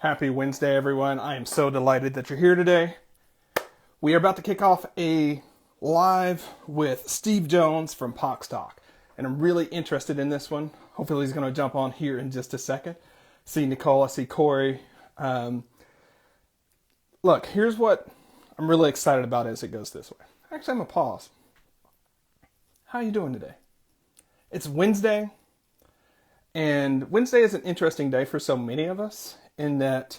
Happy Wednesday, everyone. I am so delighted that you're here today. We are about to kick off a live with Steve Jones from pocstock, and I'm really interested in this one. Hopefully he's going to jump on here in just a second. I see Nicole, I see Corey. Look, here's what I'm really excited about as it goes this way. Actually, I'm going to pause. How are you doing today? It's Wednesday, and Wednesday is an interesting day for so many of us in that,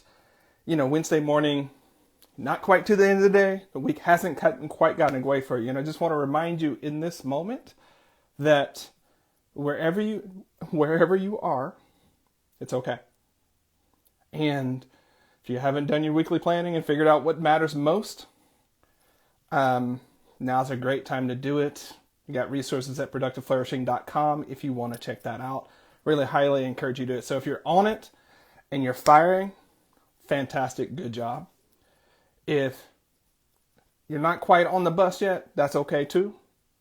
Wednesday morning, not quite to the end of the day, the week hasn't quite gotten away for you. And I just want to remind you in this moment that wherever you are, it's okay. And if you haven't done your weekly planning and figured out what matters most, now's a great time to do it. You got resources at productiveflourishing.com if you want to check that out. Really highly encourage you to do it. So if you're on it and you're firing, fantastic, good job. If you're not quite on the bus yet, that's okay too.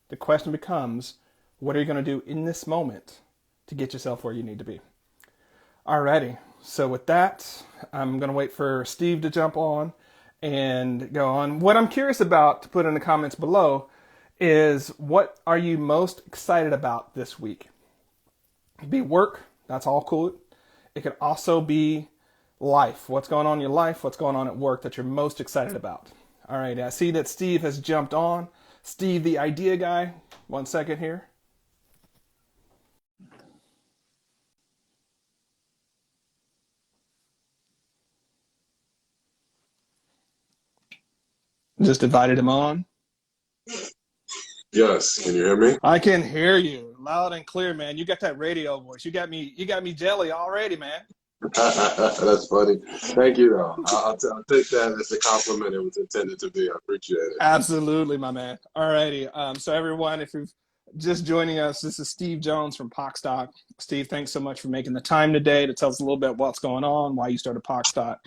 The question becomes, what are you going to do in this moment to get yourself where you need to be? Alrighty, so with that, I'm going to wait for Steve to jump on and go on. What I'm curious about, to put in the comments below, is what are you most excited about this week? It could be work, that's all cool. It could also be life. What's going on in your life? What's going on at work that you're most excited about? All right, I see that Steve has jumped on. Steve, the idea guy. 1 second here. Just invited him on. Yes, can you hear me? I can hear you loud and clear, man. You got that radio voice. You got me jelly already, man. That's funny. Thank you, though. I'll take that as a compliment. It was intended to be. I appreciate it. Absolutely, my man. All righty. So everyone, if you're just joining us, this is Steve Jones from pocstock. Steve, thanks so much for making the time today to tell us a little bit what's going on, why you started pocstock,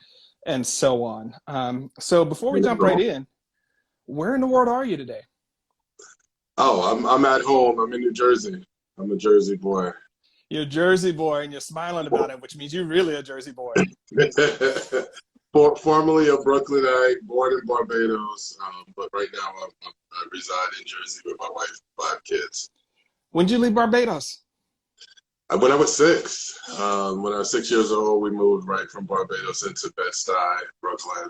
and so on. So before we jump right in, where in the world are you today? Oh, I'm at home. I'm in New Jersey. I'm a Jersey boy. You're a Jersey boy, and you're smiling about it, which means you're really a Jersey boy. Formerly a Brooklynite, born in Barbados, but right now I reside in Jersey with my wife and 5 kids. When did you leave Barbados? When I was 6. When I was 6 years old, we moved right from Barbados into Bed-Stuy, Brooklyn.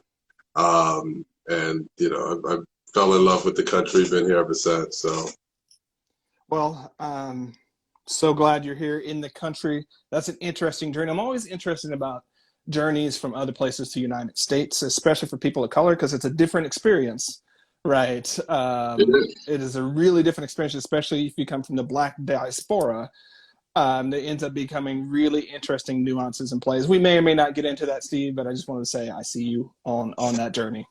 And, I fell in love with the country, been here ever since. So, well, so glad you're here in the country. That's an interesting journey. I'm always interested about journeys from other places to the United States, especially for people of color, because it's a different experience, right? It is a really different experience, especially if you come from the Black diaspora. That ends up becoming really interesting nuances and plays. We may or may not get into that, Steve, but I just wanted to say I see you on that journey.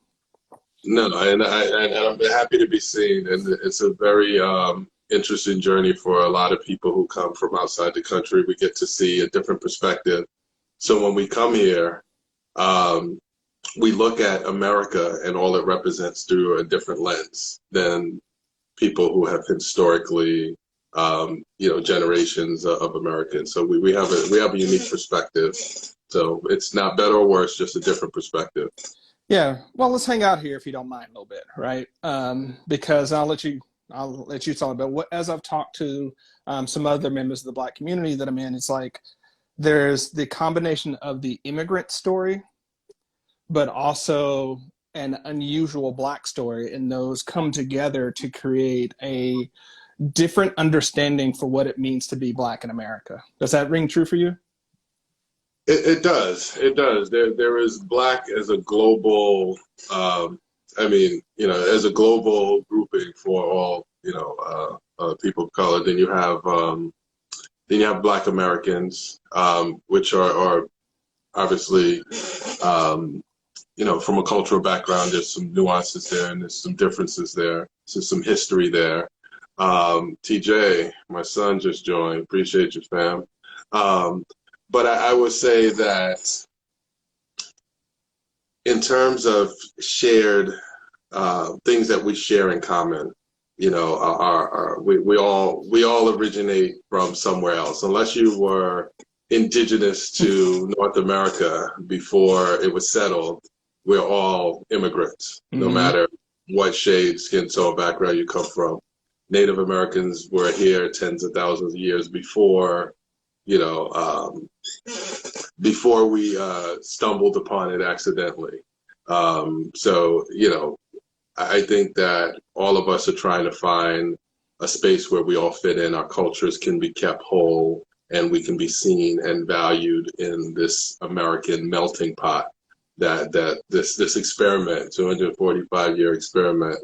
No, and I'm happy to be seen, and it's a very interesting journey for a lot of people who come from outside the country. We get to see a different perspective. So when we come here, we look at America and all it represents through a different lens than people who have historically, generations of Americans. So we have a unique perspective. So it's not better or worse, just a different perspective. Yeah, well, let's hang out here if you don't mind a little bit, right? Because I'll let you talk about what, as I've talked to some other members of the Black community that I'm in, it's like there's the combination of the immigrant story, but also an unusual Black story, and those come together to create a different understanding for what it means to be Black in America. Does that ring true for you? It does. It does. There is Black as a global, as a global grouping for all, people of color. Then you have Black Americans, which are obviously, from a cultural background, there's some nuances there and there's some differences there. There's some history there. TJ, my son just joined. Appreciate you, fam. But I would say that in terms of shared things that we share in common, we all originate from somewhere else. Unless you were indigenous to North America before it was settled, we're all immigrants, no matter what shade, skin tone, background you come from. Native Americans were here tens of thousands of years before, you know, before we stumbled upon it accidentally. So, you know, I think that all of us are trying to find a space where we all fit in, our cultures can be kept whole, and we can be seen and valued in this American melting pot that this experiment, 245-year experiment,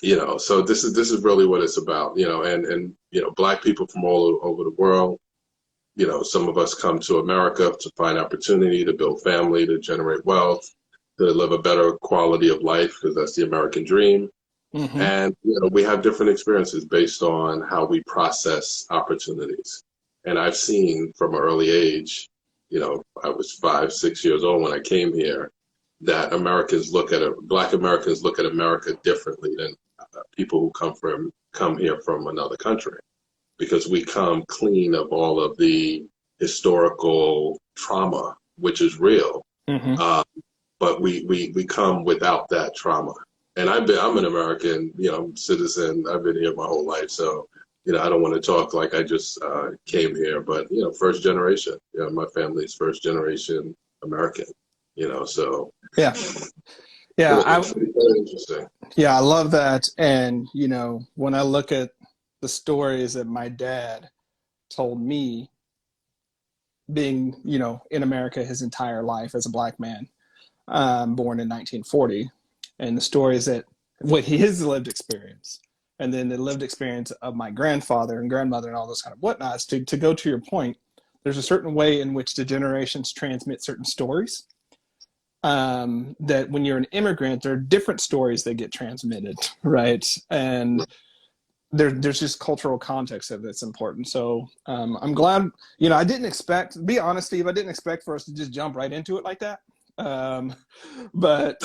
you know, so this is really what it's about, you know, and you know, Black people from all over the world, you know, some of us come to America to find opportunity, to build family, to generate wealth, to live a better quality of life, because that's the American dream. And you know, we have different experiences based on how we process opportunities. And I've seen from an early age, you know, I was 5, 6 years old when I came here, that Black Americans look at America differently than people who come here from another country, because we come clean of all of the historical trauma, which is real, but we come without that trauma. And I'm an American, you know, I'm a citizen. I've been here my whole life, so you know, I don't want to talk like I just came here, but you know, first generation. You know, my family's first generation American. You know, so yeah. It's very interesting. Yeah, I love that. And you know, when I look at the stories that my dad told me, being, you know, in America his entire life as a Black man, born in 1940, and the stories that what his lived experience, and then the lived experience of my grandfather and grandmother and all those kind of whatnots, to go to your point, there's a certain way in which the generations transmit certain stories. That when you're an immigrant, there are different stories that get transmitted, right? And there's just cultural context of that's important. So I'm glad, you know, I didn't expect, to be honest, Steve, I didn't expect for us to just jump right into it like that. But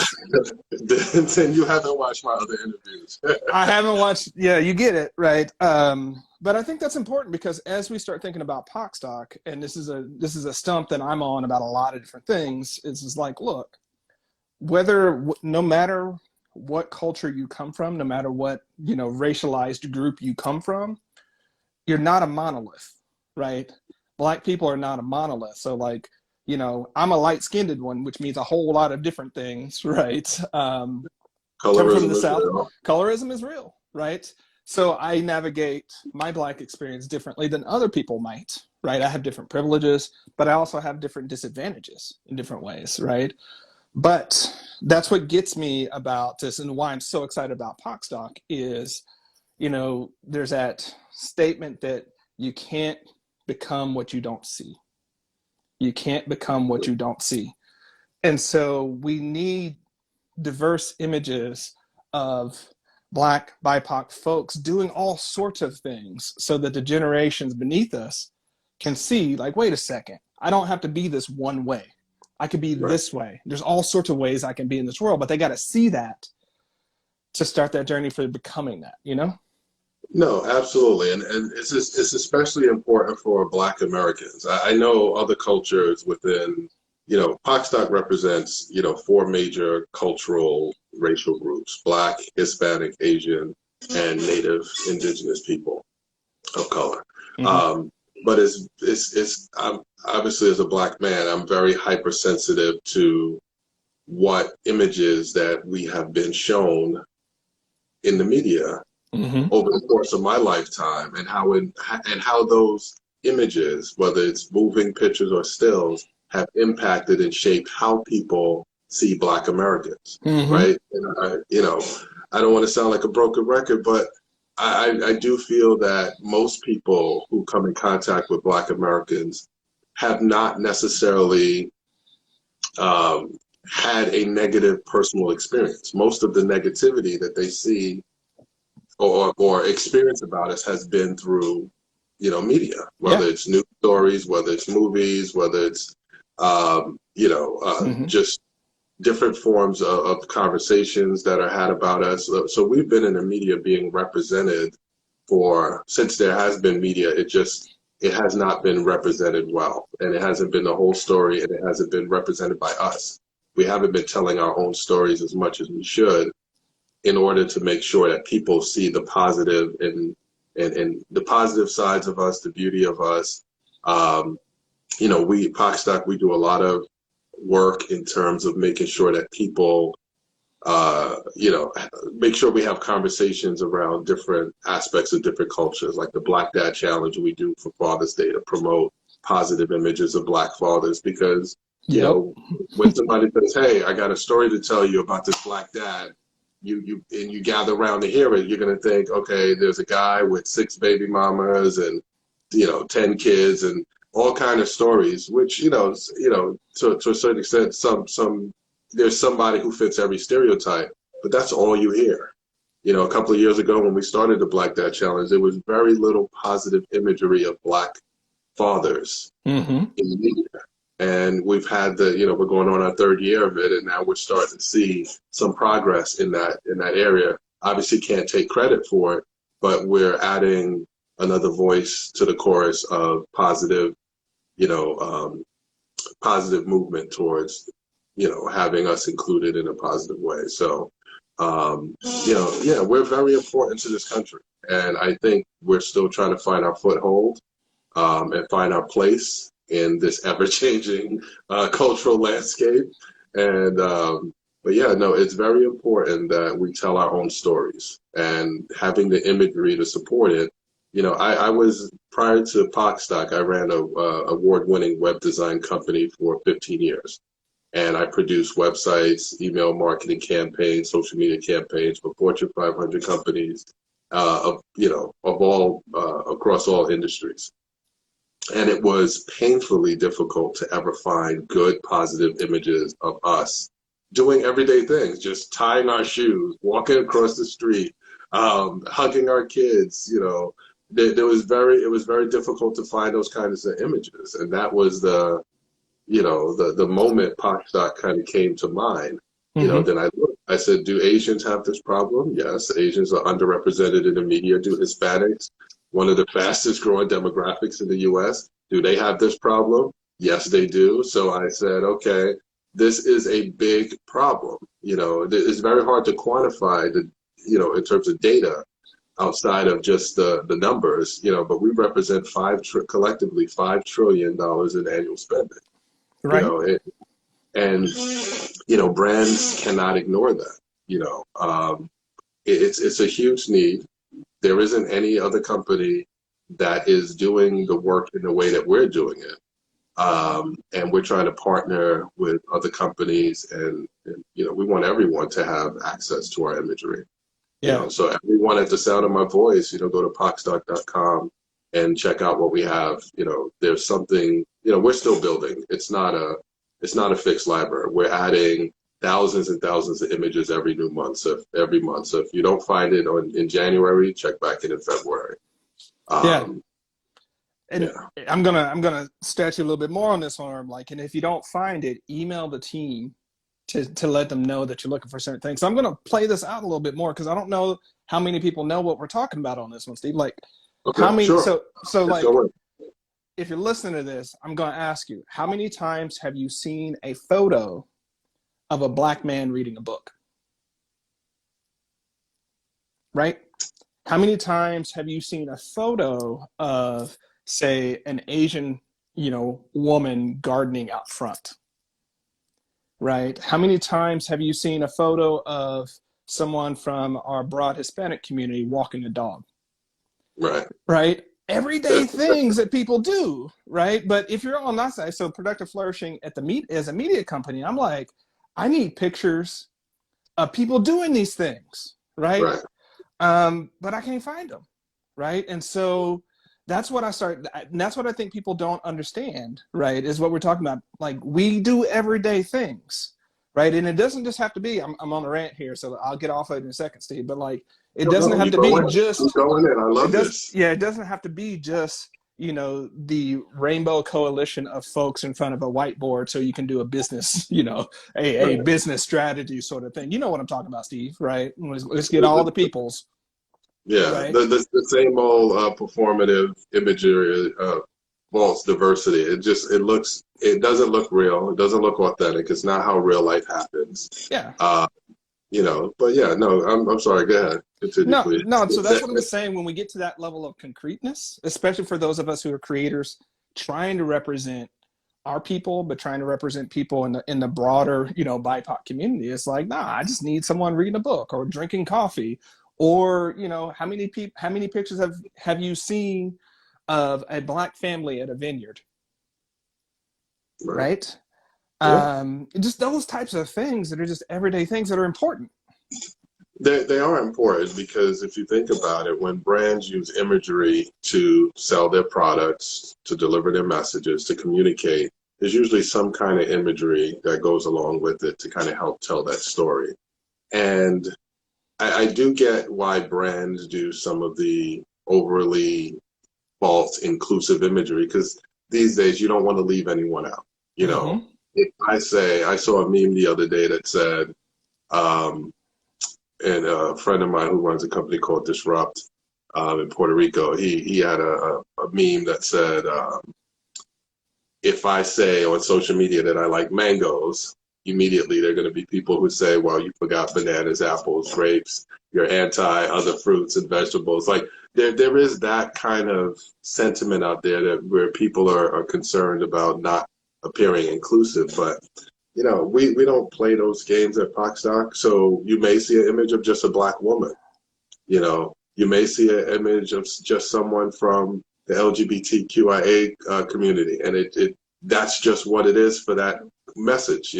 then you haven't watched my other interviews. I haven't watched. Yeah, you get it, right? But I think that's important, because as we start thinking about pocstock, and this is a stump that I'm on about a lot of different things, is like, look, no matter what culture you come from, no matter what, you know, racialized group you come from, you're not a monolith, right? Black people are not a monolith. So like, you know, I'm a light-skinned one, which means a whole lot of different things, right? Come from the South. Real. Colorism is real, right? So I navigate my Black experience differently than other people might, right? I have different privileges, but I also have different disadvantages in different ways, right? But that's what gets me about this, and why I'm so excited about pocstock is, you know, there's that statement that you can't become what you don't see. You can't become what you don't see. And so we need diverse images of Black BIPOC folks doing all sorts of things, so that the generations beneath us can see, like, wait a second, I don't have to be this one way. I could be this way. There's all sorts of ways I can be in this world, but they got to see that to start that journey for becoming that, you know? No, absolutely. And it's especially important for Black Americans. I know other cultures within, you know, pocstock represents, you know, 4 major cultural racial groups: Black, Hispanic, Asian, and Native Indigenous people of color. But I'm obviously, as a Black man, I'm very hypersensitive to what images that we have been shown in the media over the course of my lifetime, and how those images, whether it's moving pictures or stills, have impacted and shaped how people see Black Americans, right? And you know, I don't want to sound like a broken record, but I do feel that most people who come in contact with Black Americans have not necessarily had a negative personal experience. Most of the negativity that they see or experience about us has been through, you know, media, whether it's news stories, whether it's movies, whether it's, just different forms of conversations that are had about us. So we've been in the media being represented since there has been media, it it has not been represented well, and it hasn't been the whole story, and it hasn't been represented by us. We haven't been telling our own stories as much as we should in order to make sure that people see the positive and the positive sides of us, the beauty of us. You know, we pocstock, we do a lot of work in terms of making sure that people, you know, make sure we have conversations around different aspects of different cultures, like the Black Dad Challenge we do for Father's Day to promote positive images of Black fathers. Because, you know, when somebody says, hey, I got a story to tell you about this Black dad, you gather around to hear it, you're going to think, okay, there's a guy with 6 baby mamas and, you know, 10 kids and all kind of stories, which, you know, to a certain extent, there's somebody who fits every stereotype, but that's all you hear. You know, a couple of years ago when we started the Black Dad Challenge, there was very little positive imagery of Black fathers in the media. And we've had you know, we're going on our 3rd year of it, and now we're starting to see some progress in that area. Obviously can't take credit for it, but we're adding another voice to the chorus of positive, you know, positive movement towards, you know, having us included in a positive way. So, you know, yeah, we're very important to this country. And I think we're still trying to find our foothold and find our place in this ever-changing cultural landscape. And, but yeah, no, it's very important that we tell our own stories, and having the imagery to support it. You know, I was, prior to pocstock, I ran a award-winning web design company for 15 years. And I produced websites, email marketing campaigns, social media campaigns for Fortune 500 companies, of, you know, of all, across all industries. And it was painfully difficult to ever find good, positive images of us doing everyday things, just tying our shoes, walking across the street, hugging our kids. You know, it was very difficult to find those kinds of images. And that was you know, the moment pocstock kind of came to mind. You know, then I said, do Asians have this problem? Yes, Asians are underrepresented in the media. Do Hispanics, one of the fastest growing demographics in the US, do they have this problem? Yes, they do. So I said, okay, this is a big problem. You know, it's very hard to quantify you know, in terms of data outside of just the numbers, you know, but we represent collectively $5 trillion in annual spending. Right. You know, and, you know, brands cannot ignore that. You know, it's a huge need. There isn't any other company that is doing the work in the way that we're doing it. And we're trying to partner with other companies, and, you know, we want everyone to have access to our imagery. Yeah. You know, so everyone at the sound of my voice, you know, go to pocstock.com and check out what we have. You know, there's something, you know, we're still building. It's not a fixed library. We're adding thousands and thousands of images every month. So if you don't find it in January, check back in February. And I'm gonna stretch you a little bit more on this one. Like, and if you don't find it, email the team to let them know that you're looking for certain things. So I'm gonna play this out a little bit more, because I don't know how many people know what we're talking about on this one, Steve. Like, okay, how many? Sure. So like, if you're listening to this, I'm gonna ask you, how many times have you seen a photo of a Black man reading a book? Right? How many times have you seen a photo of, say, an Asian, you know, woman gardening out front? Right? How many times have you seen a photo of someone from our broad Hispanic community walking a dog? Right. Right? Everyday things that people do, right? But if you're on that side, so Productive Flourishing as a media company, I'm like, I need pictures of people doing these things, right? But I can't find them, right? And so that's what that's what I think people don't understand, right? Is what we're talking about. Like, we do everyday things, right? And it doesn't just have to be, I'm on a rant here, so I'll get off of it in a second, Steve, but like, it doesn't have to be just, I love this. Yeah, it doesn't have to be just, you know, the rainbow coalition of folks in front of a whiteboard so you can do a business, you know, a business strategy sort of thing. You know what I'm talking about, Steve, right? Let's get all the peoples. Yeah, right? the same old performative imagery, false diversity. It doesn't look real. It doesn't look authentic. It's not how real life happens. Yeah. But yeah, no, I'm sorry. Go ahead. Continue, No, please. no. So that's what I was saying. When we get to that level of concreteness, especially for those of us who are creators, trying to represent our people, but trying to represent people in the broader, BIPOC community, it's like, nah, I just need someone reading a book or drinking coffee, or how many pictures have you seen of a Black family at a vineyard, right? Yeah. Just those types of things that are just everyday things that are important. They are important because if you think about it, when brands use imagery to sell their products, to deliver their messages, to communicate, there's usually some kind of imagery that goes along with it to kind of help tell that story. And I do get why brands do some of the overly false inclusive imagery, because these days you don't want to leave anyone out. If I saw a meme the other day that said, and a friend of mine who runs a company called Disrupt in Puerto Rico, he had a meme that said, if I say on social media that I like mangoes, immediately there are going to be people who say, well, you forgot bananas, apples, grapes, you're anti other fruits and vegetables. Like there is that kind of sentiment out there where people are concerned about not appearing inclusive. But we don't play those games at pocstock. So you may see an image of just a Black woman. You may see an image of just someone from the LGBTQIA community, and that's just what it is for that message.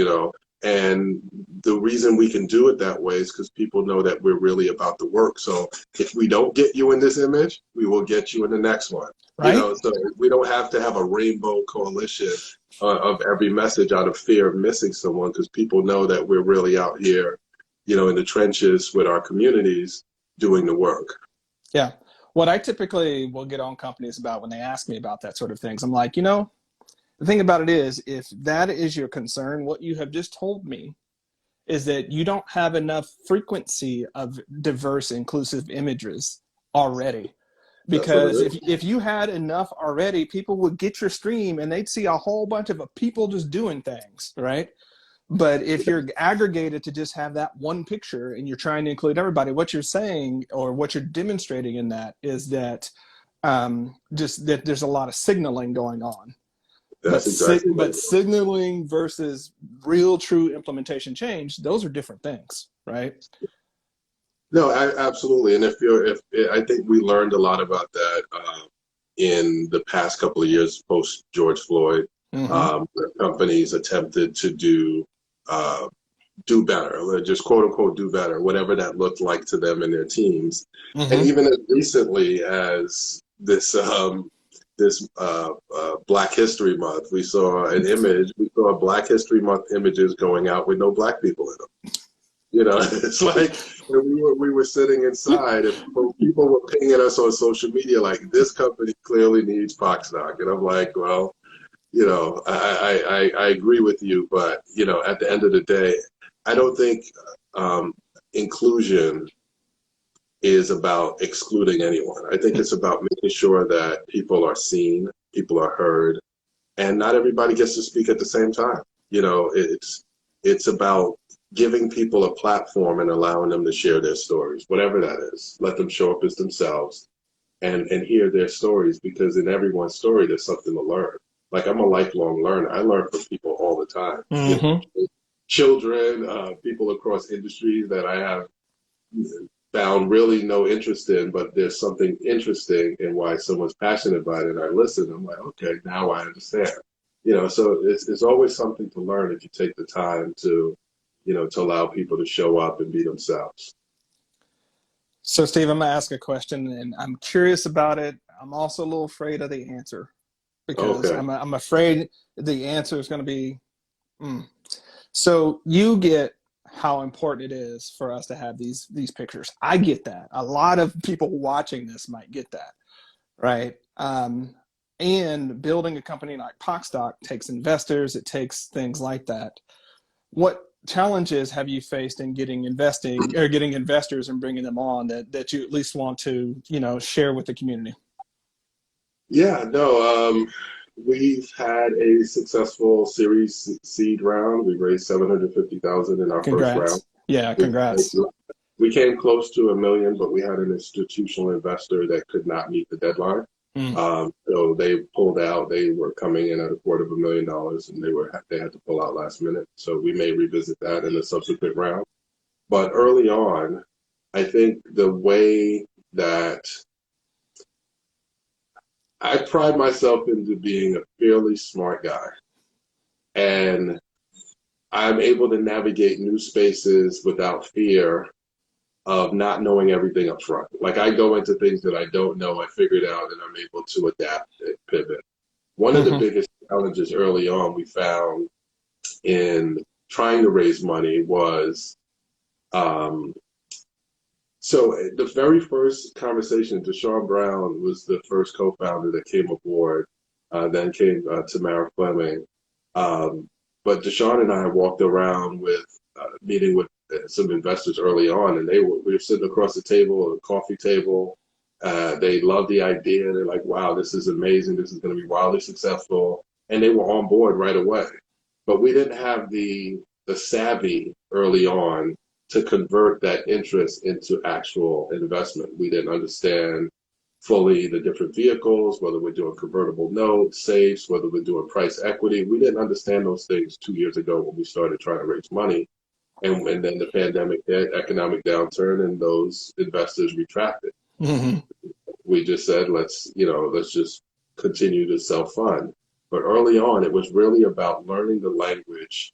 And the reason we can do it that way is because people know that we're really about the work. So if we don't get you in this image, we will get you in the next one. Right. So we don't have to have a rainbow coalition of every message out of fear of missing someone, because people know that we're really out here, in the trenches with our communities doing the work. Yeah. What I typically will get on companies about when they ask me about that sort of things, I'm like, the thing about it is, if that is your concern, what you have just told me is that you don't have enough frequency of diverse, inclusive images already. Because if you had enough already, people would get your stream and they'd see a whole bunch of people just doing things, right? But if you're aggregated to just have that one picture and you're trying to include everybody, what you're saying or what you're demonstrating in that is that just that there's a lot of signaling going on. That's exactly but signaling versus real, true implementation change, those are different things, right? No, absolutely. And if I think we learned a lot about that in the past couple of years post George Floyd, where companies attempted to do better, just quote unquote do better, whatever that looked like to them and their teams. And even as recently as this Black History Month, we saw Black History Month images going out with no Black people in them. It's like we were sitting inside and people were pinging us on social media like, this company clearly needs pocstock. And I'm like, well, I agree with you, but at the end of the day, I don't think inclusion is about excluding anyone. I think it's about making sure that people are seen, people are heard, and not everybody gets to speak at the same time. It's about giving people a platform and allowing them to share their stories, whatever that is. Let them show up as themselves and hear their stories, because in everyone's story, there's something to learn. Like, I'm a lifelong learner. I learn from people all the time. Children, people across industries that I have found really no interest in, but there's something interesting in why someone's passionate about it. And I listen. I'm like, okay, now I understand. So it's always something to learn if you take the time to allow people to show up and be themselves. So, Steve, I'm going to ask a question, and I'm curious about it. I'm also a little afraid of the answer, because I'm afraid the answer is going to be, So you get how important it is for us to have these pictures. I get that. A lot of people watching this might get that, right? And building a company like pocstock takes investors. It takes things like that. What challenges have you faced in getting investors and bringing them on that you at least want to share with the community? Yeah, no, We've had a successful Series seed round. We raised 750,000 in our first round. Congrats. Yeah, We, congrats. we came close to 1 million, but we had an institutional investor that could not meet the deadline. Mm. So they pulled out. They were coming in at $250,000, and they had to pull out last minute. So we may revisit that in a subsequent round. But early on, I think the way that I pride myself into being a fairly smart guy, and I'm able to navigate new spaces without fear of not knowing everything up front. Like I go into things that I don't know, I figure it out, and I'm able to adapt and pivot. One of the biggest challenges early on we found in trying to raise money was so the very first conversation, Deshaun Brown was the first co-founder that came aboard, then came Tamara Fleming. But Deshaun and I walked around with meeting with some investors early on, and we were sitting across the table, a coffee table. They loved the idea. They're like, wow, this is amazing. This is going to be wildly successful. And they were on board right away. But we didn't have the savvy early on to convert that interest into actual investment. We didn't understand fully the different vehicles, whether we're doing convertible notes, safes, whether we're doing price equity. We didn't understand those things 2 years ago when we started trying to raise money. And then the pandemic hit, economic downturn, and those investors retracted. Mm-hmm. We just said, let's just continue to self-fund. But early on, it was really about learning the language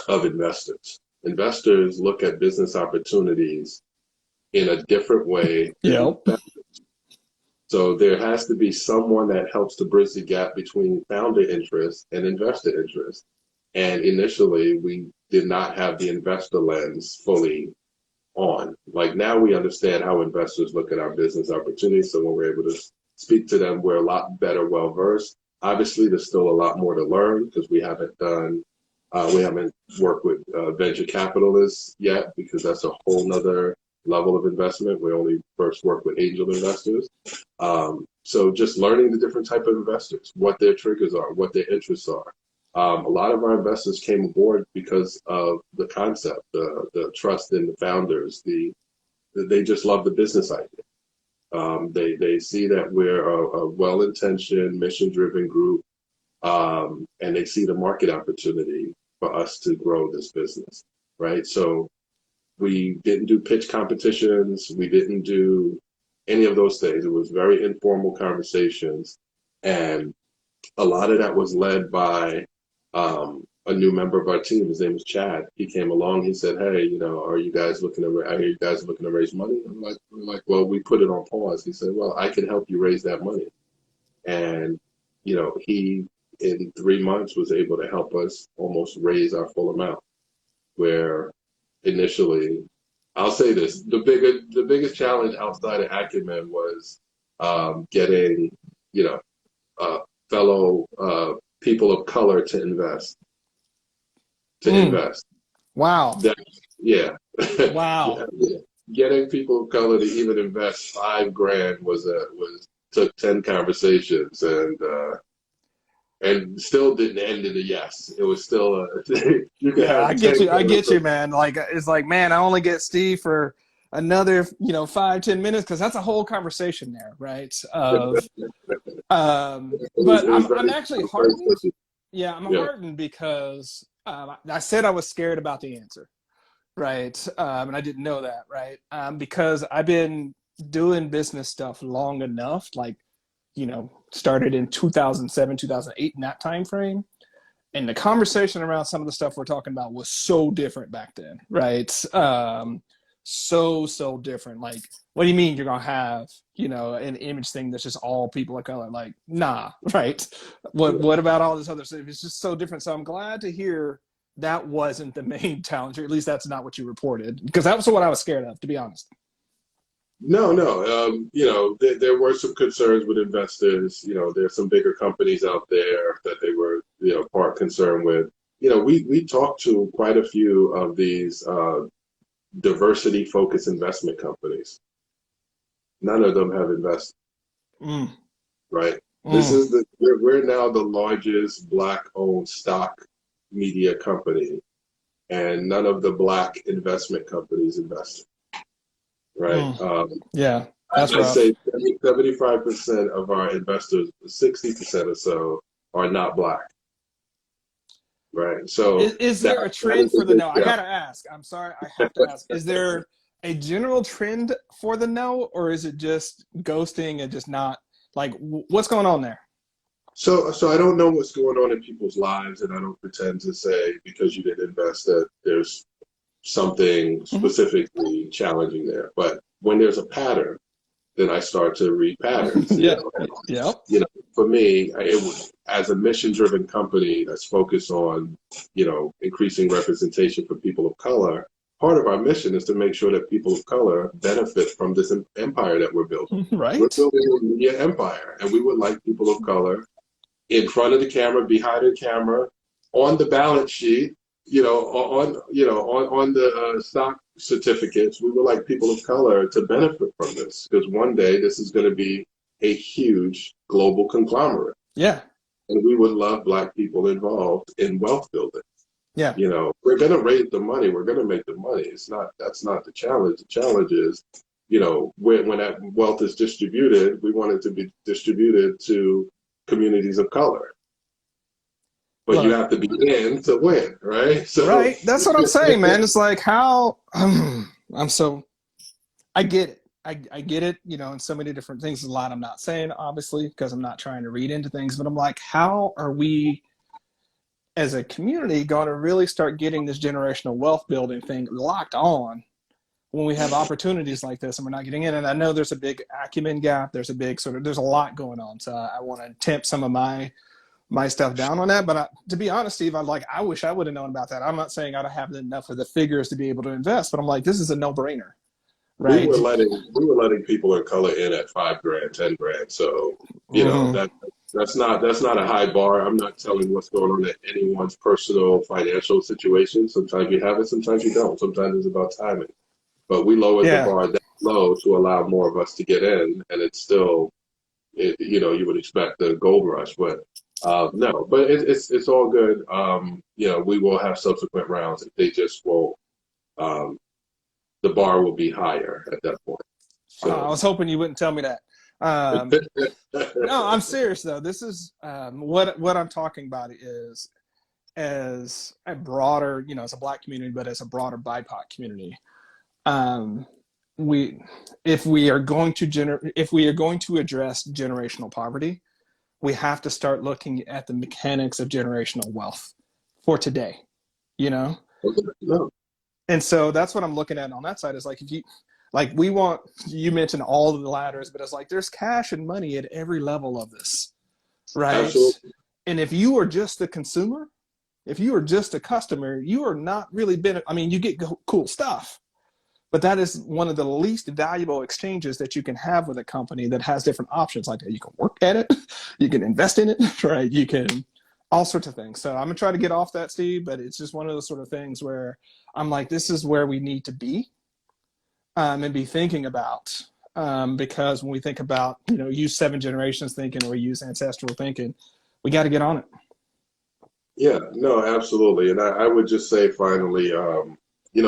of investors. Investors look at business opportunities in a different way than investors. So there has to be someone that helps to bridge the gap between founder interest and investor interest. And initially, we did not have the investor lens fully on. Like now we understand how investors look at our business opportunities. So when we're able to speak to them, we're a lot better well-versed. Obviously, there's still a lot more to learn because we haven't worked with venture capitalists yet, because that's a whole nother level of investment. We only first work with angel investors. So just learning the different type of investors, what their triggers are, what their interests are. A lot of our investors came aboard because of the concept, the trust in the founders. They just love the business idea. They see that we're a well-intentioned, mission-driven group, and they see the market opportunity for us to grow this business, right? So we didn't do pitch competitions. We didn't do any of those things. It was very informal conversations, and a lot of that was led by a new member of our team. His name was Chad. He came along. He said, "Hey, are you guys looking to? I hear you guys are looking to raise money." We're like, well, we put it on pause. He said, "Well, I can help you raise that money," and he in 3 months was able to help us almost raise our full amount. Where initially, I'll say this: the biggest challenge outside of acumen was getting fellow people of color to invest. Wow. Yeah. Wow. Yeah. Getting people of color to even invest $5,000 took 10 conversations, and still didn't end in a yes. It was still I get you, man. Like it's like, man, I only get Steve for another 5-10 minutes, because that's a whole conversation there, right? But I'm actually heartened. Yeah, I'm heartened because I said I was scared about the answer, right? And I didn't know that, right? Because I've been doing business stuff long enough, like, started in 2007, 2008, in that time frame. And the conversation around some of the stuff we're talking about was so different back then, right? So different. Like, what do you mean you're gonna have an image thing that's just all people of color? Like, nah, right? What about all this other stuff? It's just so different. So I'm glad to hear that wasn't the main challenge, or at least that's not what you reported, because that was what I was scared of, to be honest. No. There were some concerns with investors. There's some bigger companies out there that they were part concerned with. We talked to quite a few of these diversity-focused investment companies. None of them have invested, right? Mm. We're now the largest Black-owned stock media company, and none of the Black investment companies invest, right? Mm. Yeah, that's I rough. say 75% of our investors, 60% or so, are not Black, right? So Is that there a that trend is a for the big no? I challenge. gotta ask. I'm sorry, I have to ask. Is there a general trend for the no, or is it just ghosting and just not like what's going on there? So I don't know what's going on in people's lives, and I don't pretend to say because you didn't invest that there's something Hmm. specifically challenging there. But when there's a pattern, then I start to read patterns. Yeah. Yep. You know, for me, it was as a mission-driven company that's focused on, increasing representation for people of color. Part of our mission is to make sure that people of color benefit from this empire that we're building. We're Right. building a media empire, and we would like people of color in front of the camera, behind the camera, on the balance sheet, on the stock certificates. We would like people of color to benefit from this because one day this is going to be a huge global conglomerate, Yeah. and we would love Black people involved in wealth building. Yeah. We're going to raise the money. We're going to make the money. That's not the challenge. The challenge is, when that wealth is distributed, we want it to be distributed to communities of color. But you Look. have to be in to win, right? So, Right. That's what I'm saying, man. It's like how I'm so I get it. I get it, in so many different things. There's a lot I'm not saying, obviously, because I'm not trying to read into things, but I'm like, how are we as a community going to really start getting this generational wealth building thing locked on when we have opportunities like this and we're not getting in? And I know there's a big acumen gap. There's a big there's a lot going on. So I want to temp some of my stuff down on that. But to be honest, Steve, I wish I would have known about that. I'm not saying I don't have enough of the figures to be able to invest, but I'm like, this is a no brainer, we right? were letting people of color in at $5 grand, $10 grand. So, Mm-hmm. that's not a high bar. I'm not telling what's going on in anyone's personal financial situation. Sometimes you have it, sometimes you don't. Sometimes it's about timing. But we lowered the Yeah. bar that low to allow more of us to get in, and it's still, you would expect the gold rush, but no. But it's all good. We will have subsequent rounds. They just won't. Um, the bar will be higher at that point. I So. was hoping you wouldn't tell me that. No, I'm serious though. This is what I'm talking about is as a broader, as a Black community, but as a broader BIPOC community. Um, we, if we are going to if we are going to address generational poverty, we have to start looking at the mechanics of generational wealth for today. You know, No. and so that's what I'm looking at on that side is like if you like you mentioned all of the ladders, but it's like there's cash and money at every level of this, right? Absolutely. And if you are just a consumer, if you are just a customer, you are not really I mean, you get cool stuff, but that is one of the least valuable exchanges that you can have with a company that has different options. Like you can work at it, you can invest in it, right? You can all sorts of things. So I'm gonna try to get off that, Steve, but it's just one of those sort of things where I'm like, this is where we need to be and be thinking about. Because when we think about, use seven generations thinking or use ancestral thinking, we got to get on it. Yeah, no, absolutely. And I would just say finally,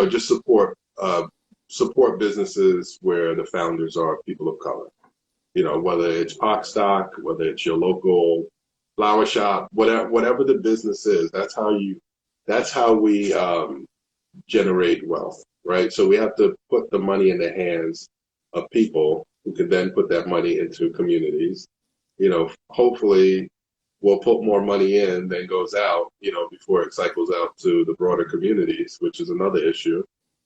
just support businesses where the founders are people of color. Whether it's pocstock, whether it's your local flower shop, whatever the business is, that's how we generate wealth, right? So we have to put the money in the hands of people who can then put that money into communities. Hopefully we'll put more money in than goes out, before it cycles out to the broader communities, which is another issue.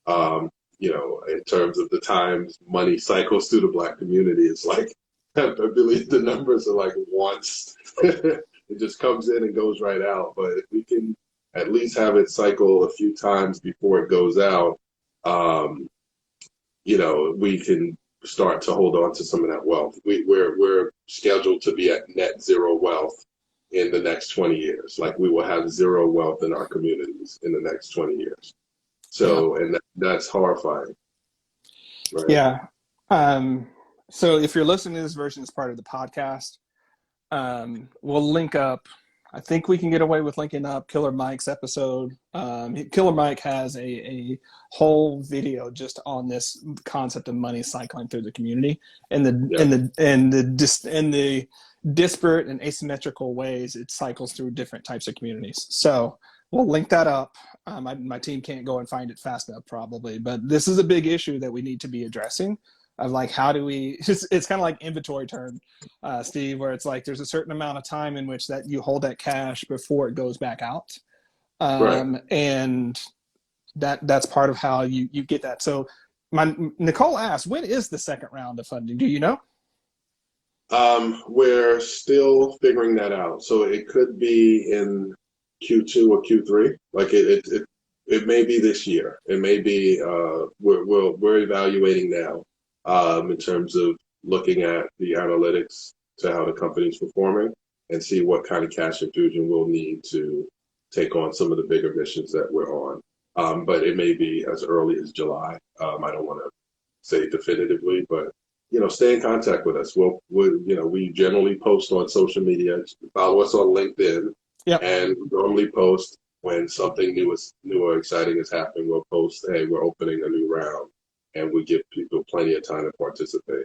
In terms of the times money cycles through the Black community, it's like, I believe the numbers are like once. It just comes in and goes right out. But if we can at least have it cycle a few times before it goes out, we can start to hold on to some of that wealth. We're scheduled to be at net zero wealth in the next 20 years. Like we will have zero wealth in our communities in the next 20 years. Yeah. So, and that's horrifying, right? Yeah. So if you're listening to this version as part of the podcast, we'll link up. I think we can get away with linking up Killer Mike's episode. Killer Mike has a whole video just on this concept of money cycling through the community and the disparate and asymmetrical ways it cycles through different types of communities. So we'll link that up. My team can't go and find it fast enough probably, but this is a big issue that we need to be addressing. Of like, how do we, it's kind of like inventory turn, Steve, where it's like there's a certain amount of time in which that you hold that cash before it goes back out. Right. And that's part of how you get that. So Nicole asked, when is the second round of funding? Do you know? We're still figuring that out. So it could be in Q2 or Q3. Like it may be this year. It may be, we're evaluating now. In terms of looking at the analytics to how the company's performing and see what kind of cash infusion we'll need to take on some of the bigger missions that we're on. But it may be as early as July. I don't want to say definitively, but stay in contact with us. We generally post on social media. Follow us on LinkedIn, and we normally post when something new or exciting is happening. We'll post, hey, we're opening a new round. And we give people plenty of time to participate.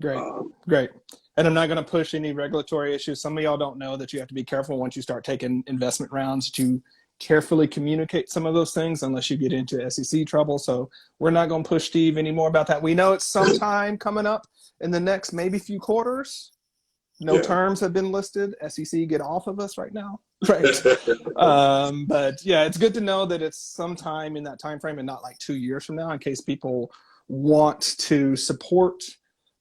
Great. And I'm not going to push any regulatory issues. Some of y'all don't know that you have to be careful once you start taking investment rounds to carefully communicate some of those things unless you get into SEC trouble. So we're not going to push Steve anymore about that. We know it's sometime coming up in the next maybe few quarters. No terms have been listed. SEC, get off of us right now. Right. But yeah, it's good to know that it's sometime in that time frame and not like 2 years from now, in case people want to support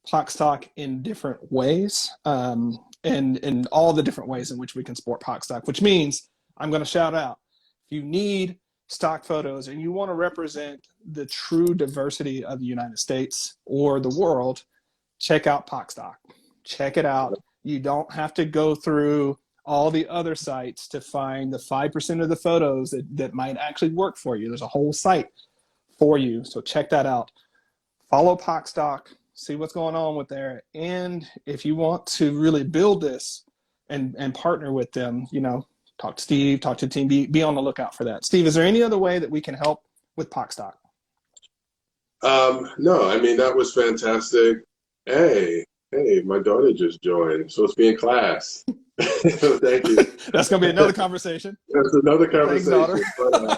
pocstock in different ways, and in all the different ways in which we can support pocstock, which means I'm going to shout out, if you need stock photos and you want to represent the true diversity of the United States or the world, check out pocstock. Check it out. You don't have to go through all the other sites to find the 5% of the photos that might actually work for you. There's a whole site for you. So check that out. Follow pocstock, see what's going on with there. And if you want to really build this and partner with them, talk to Steve, talk to the team, be on the lookout for that. Steve, is there any other way that we can help with pocstock? No, I mean, that was fantastic. Hey, my daughter just joined. So it's being class. Thank you. That's going to be another conversation. That's another conversation. Thanks,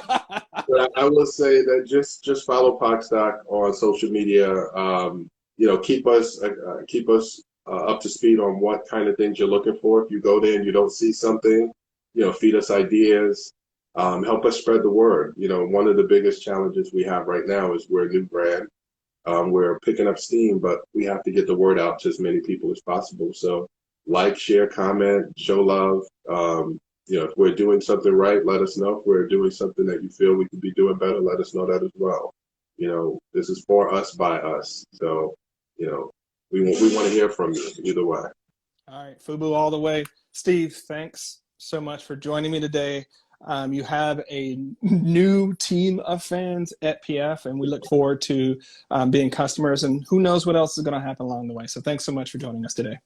but I will say that just follow pocstock on social media. Keep us up to speed on what kind of things you're looking for. If you go there and you don't see something, feed us ideas. Help us spread the word. One of the biggest challenges we have right now is we're a new brand. We're picking up steam, but we have to get the word out to as many people as possible. So like, share, comment, show love. If we're doing something right, let us know. If we're doing something that you feel we could be doing better, let us know that as well. This is for us, by us. So, we want to hear from you either way. All right, FUBU all the way. Steve, thanks so much for joining me today. You have a new team of fans at PF, and we look forward to being customers, and who knows what else is going to happen along the way. So thanks so much for joining us today.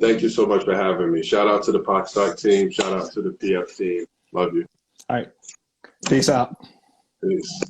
Thank you so much for having me. Shout out to the pocstock team. Shout out to the PF team. Love you. All right. Peace out. Peace.